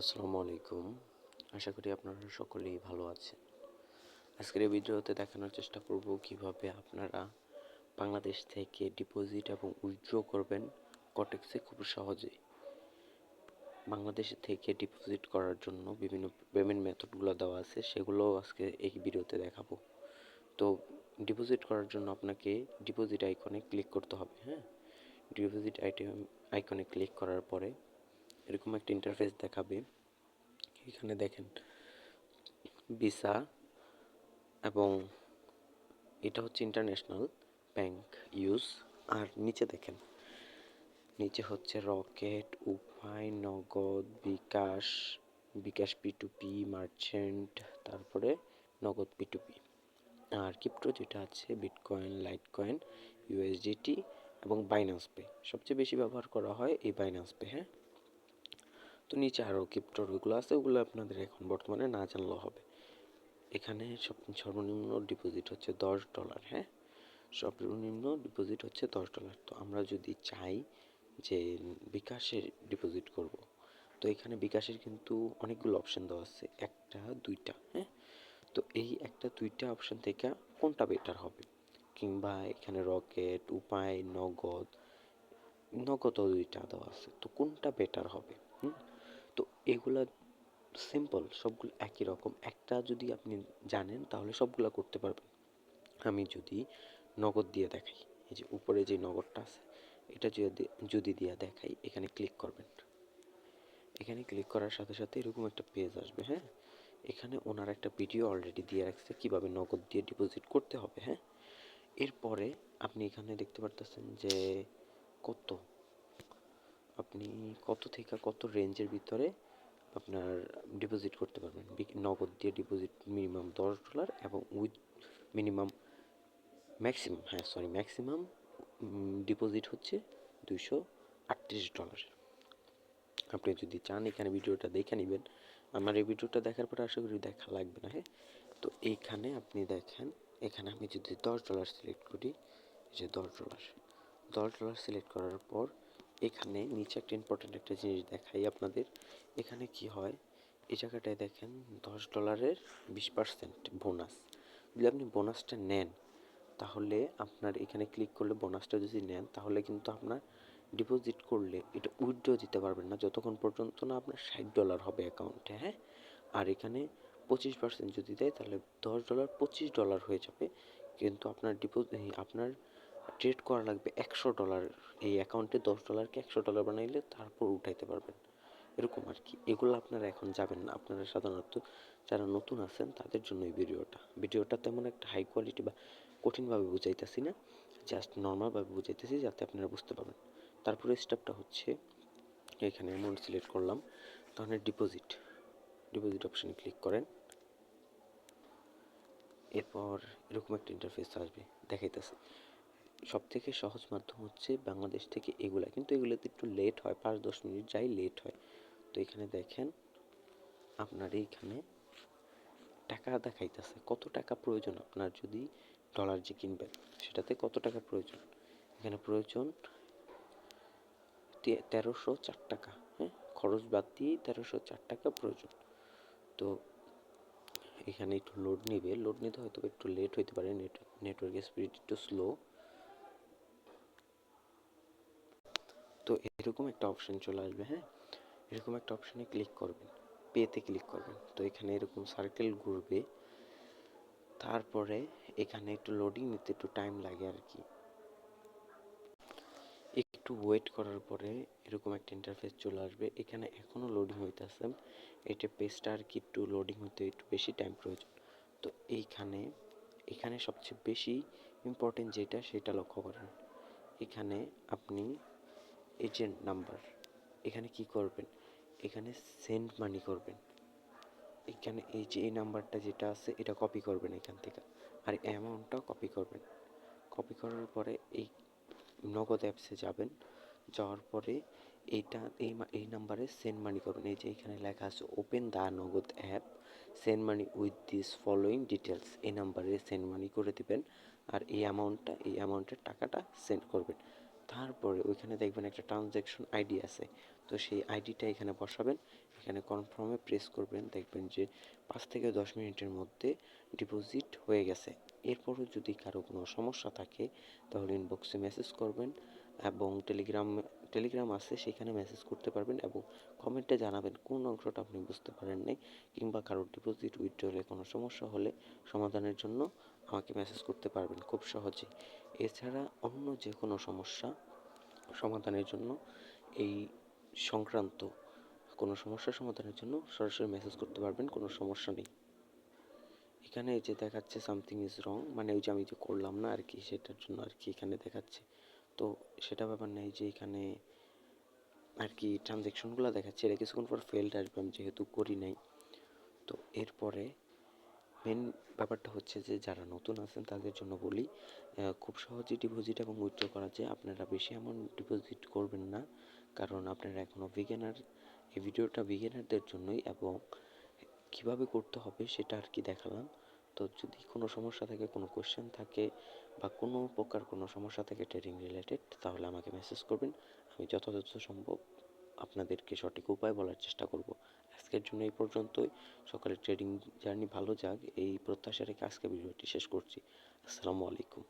আসসালামু আলাইকুম। আশা করি আপনারা সকলেই ভালো আছেন। আজকের এই ভিডিওতে দেখানোর চেষ্টা করব কিভাবে আপনারা বাংলাদেশ থেকে ডিপোজিট এবং উইথড্র করবেন কটেক্সে খুব সহজেই। বাংলাদেশ থেকে ডিপোজিট করার জন্য বিভিন্ন পেমেন্ট মেথডগুলো দেওয়া আছে, সেগুলো আজকে এই ভিডিওতে দেখাবো। তো ডিপোজিট করার জন্য আপনাকে ডিপোজিট আইকনে ক্লিক করতে হবে। ডিপোজিট আইকনে ক্লিক করার পরে এরকম একটা ইন্টারফেস দেখাবে। এখানে দেখেন ভিসা, এবং এটা হচ্ছে ইন্টারন্যাশনাল ব্যাংক ইউজ। আর নিচে দেখেন, নিচে হচ্ছে রকেট, উপায়, নগদ, বিকাশ, বিকাশ পি2পি, মার্চেন্ট, তারপরে নগদ পি2পি। আর ক্রিপ্টো যেটা আছে বিটকয়েন, লাইটকয়েন, ইউএসডিটি এবং বাইন্যান্স পে। সবচেয়ে বেশি ব্যবহার করা হয় এই বাইন্যান্স পে। তো নিচে আরও ক্রিপ্টোর ওগুলো আছে, ওগুলো আপনাদের এখন বর্তমানে না জানলেও হবে। এখানে সর্বনিম্ন ডিপোজিট হচ্ছে $10। সর্বনিম্ন ডিপোজিট হচ্ছে $10। তো আমরা যদি চাই যে বিকাশে ডিপোজিট করব, তো এখানে বিকাশের কিন্তু অনেকগুলো অপশন দেওয়া আছে, একটা দুইটা। তো এই একটা দুইটা অপশন থেকে কোনটা বেটার হবে, কিংবা এখানে রকেট, উপায়, নগদ, নগদও দুইটা দেওয়া আছে, তো কোনটা বেটার হবে। তো এগুলা সিম্পল, সবগুলো একই রকম। একটা যদি আপনি জানেন তাহলে সবগুলা করতে পারবেন। আমি যদি নগদ দিয়ে দেখাই, এই যে উপরে যে নগদটা আছে, এটা যদি দিয়ে দেখাই, এখানে ক্লিক করবেন। এখানে ক্লিক করার সাথে সাথে এরকম একটা পেজ আসবে। এখানে ওনার একটা ভিডিও অলরেডি দিয়ে রাখছে কিভাবে নগদ দিয়ে ডিপোজিট করতে হবে। এরপরে আপনি এখানে দেখতে পারতেছেন যে কত আপনি কত থেকে কত রেঞ্জের ভিতরে আপনার ডিপোজিট করতে পারবেন। নগদ দিয়ে ডিপোজিট মিনিমাম $10 এবং উইথ মিনিমাম ম্যাক্সিমাম ডিপোজিট হচ্ছে $238। আপনি যদি চান এখানে ভিডিওটা দেখে নেবেন। আমার এই ভিডিওটা দেখার পরে আশা করি দেখা লাগবে না। তো এইখানে আপনি দেখেন, এখানে আমি যদি $10 সিলেক্ট করি, যে $10 সিলেক্ট করার পর এখানে নিচে একটা ইম্পর্টেন্ট একটা জিনিস দেখাই আপনাদের। এখানে কি হয়, এই জায়গাটায় দেখেন $10-এর 20% বোনাস। যদি আপনি বোনাসটা নেন, তাহলে আপনার এখানে ক্লিক করলে বোনাসটা যদি নেন, তাহলে কিন্তু আপনার ডিপোজিট করলে এটা উইথড্র দিতে পারবেন না যতক্ষণ পর্যন্ত না আপনার $60 হবে অ্যাকাউন্টে। আর এখানে 25% যদি দেয়, তাহলে $10 $25 হয়ে যাবে। কিন্তু আপনার আপনার ট্রেড করা লাগবে $100। এই অ্যাকাউন্টে $10কে $100 বানাইলে তারপর উঠাইতে পারবেন, এরকম আর কি। এগুলো আপনারা এখন যাবেন না, আপনারা সাধারণত যারা নতুন আছেন তাদের জন্য এই ভিডিওটা তেমন একটা হাই কোয়ালিটি বা কঠিনভাবে বুঝাইতেছি না, জাস্ট নর্মালভাবে বুঝাইতেছি যাতে আপনারা বুঝতে পারবেন। তারপরে স্টেপটা হচ্ছে, এখানে অ্যামাউন্ট সিলেক্ট করলাম, তাহলে ডিপোজিট অপশানে ক্লিক করেন। এরপর এরকম একটা ইন্টারফেস আসবে, দেখাইতেছে। সব থেকে সহজ মাধ্যম হচ্ছে বাংলাদেশ থেকে এগুলা, কিন্তু এগুলোতে একটু লেট হয়, 5-10 মিনিট যাই লেট হয়। তো এখানে দেখেন, আপনার এইখানে টাকা দেখাইতেছে কত টাকা প্রয়োজন আপনার, যদি ডলার যে কিনবেন সেটাতে কত টাকা প্রয়োজন। এখানে প্রয়োজন 1304 টাকা। খরচ বাদ দিয়ে 1304 টাকা প্রয়োজন। তো এখানে একটু লোড নিতে হয়তো একটু লেট হইতে পারে, নেটওয়ার্কের স্পিড একটু স্লো। তো এরকম একটা অপশন চলে আসবে। এরকম একটা অপশনে ক্লিক করবেন, পেতে ক্লিক করবেন। তো এখানে এরকম সার্কেল ঘুরবে, তারপরে এখানে একটু লোডিং নিতে একটু টাইম লাগে আর কি। একটু ওয়েট করার পরে এরকম একটা ইন্টারফেস চলে আসবে। এখানে এখনও লোডিং হইতেছে, এটা পেজটা আর কি একটু লোডিং হতে একটু বেশি টাইম প্রয়োজন। তো এখানে সবচেয়ে বেশি ইম্পর্টেন্ট যেটা, সেটা লক্ষ্য করেন। এখানে আপনি এজেন্ট নাম্বার, এখানে কি করবেন, এখানে সেন্ড মানি করবেন। এখানে এই যে এই নাম্বারটা যেটা আছে এটা কপি করবেন এখান থেকে, আর অ্যামাউন্টটাও কপি করবেন। কপি করার পরে এই নগদ অ্যাপসে যাবেন, যাওয়ার পরে এই নাম্বারে সেন্ড মানি করবেন। এই যে এখানে লেখা আছে ওপেন দ্য নগদ app, send money with this following details, এই নাম্বারে সেন্ড মানি করে দিবেন। আর এই অ্যামাউন্টের টাকাটা সেন্ড করবেন। তারপরে ওইখানে দেখবেন একটা ট্রানজ্যাকশন আইডি আছে, তো সেই আইডিটা এখানে বসাবেন, এখানে কনফার্মে প্রেস করবেন, দেখবেন যে 5 থেকে 10 মিনিটের মধ্যে ডিপোজিট হয়ে গেছে। এরপরও যদি কারো কোনো সমস্যা থাকে তাহলে ইনবক্সে মেসেজ করবেন, এবং টেলিগ্রাম আছে, সেখানে মেসেজ করতে পারবেন, এবং কমেন্টে জানাবেন কোন অংশটা আপনি বুঝতে পারেন নাই, কিংবা কারোর ডিপোজিট উইথড্রলে কোনো সমস্যা হলে সমাধানের জন্য আমাকে মেসেজ করতে পারবেন খুব সহজে। এছাড়া অন্য যে কোনো সমস্যা সমাধানের জন্য এই সংক্রান্ত কোনো সমস্যা সমাধানের জন্য সরাসরি মেসেজ করতে পারবেন, কোনো সমস্যা নেই। এখানে যে দেখাচ্ছে সামথিং ইজ রং, মানে ওই যে আমি যে করলাম না আর কি, সেটার জন্য আর কি এখানে দেখাচ্ছে। তো সেটা ব্যাপার নেই, যে এখানে আর কি ট্রানজ্যাকশনগুলো দেখাচ্ছে, এটা কিছুক্ষণ পর ফেল্ড আসবে, আমি যেহেতু করি নাই। তো এরপরে মেন ব্যাপারটা হচ্ছে যে যারা নতুন আছেন তাদের জন্য বলি, খুব সহজেই ডিপোজিট এবং উইথড্র করা যায়। আপনারা বেশি অ্যামাউন্ট ডিপোজিট করবেন না, কারণ আপনারা এখনও বিগিনার। এই ভিডিওটা বিগিনারদের জন্যই, এবং কিভাবে করতে হবে সেটা আর কি দেখালাম। তো যদি কোনো সমস্যা থাকে, কোনো কোশ্চেন থাকে, বা কোনো প্রকার কোনো সমস্যা থাকে ট্রেডিং রিলেটেড, তাহলে আমাকে মেসেজ করবেন, আমি যথাযথ সম্ভব আপনাদেরকে সঠিক উপায় বলার চেষ্টা করব। আজকের জন্য এই পর্যন্তই। সকালের ট্রেডিং জার্নি ভালো যাক এই প্রত্যাশা রেখে আজকে ভিডিওটি শেষ করছি। আসসালামু আলাইকুম।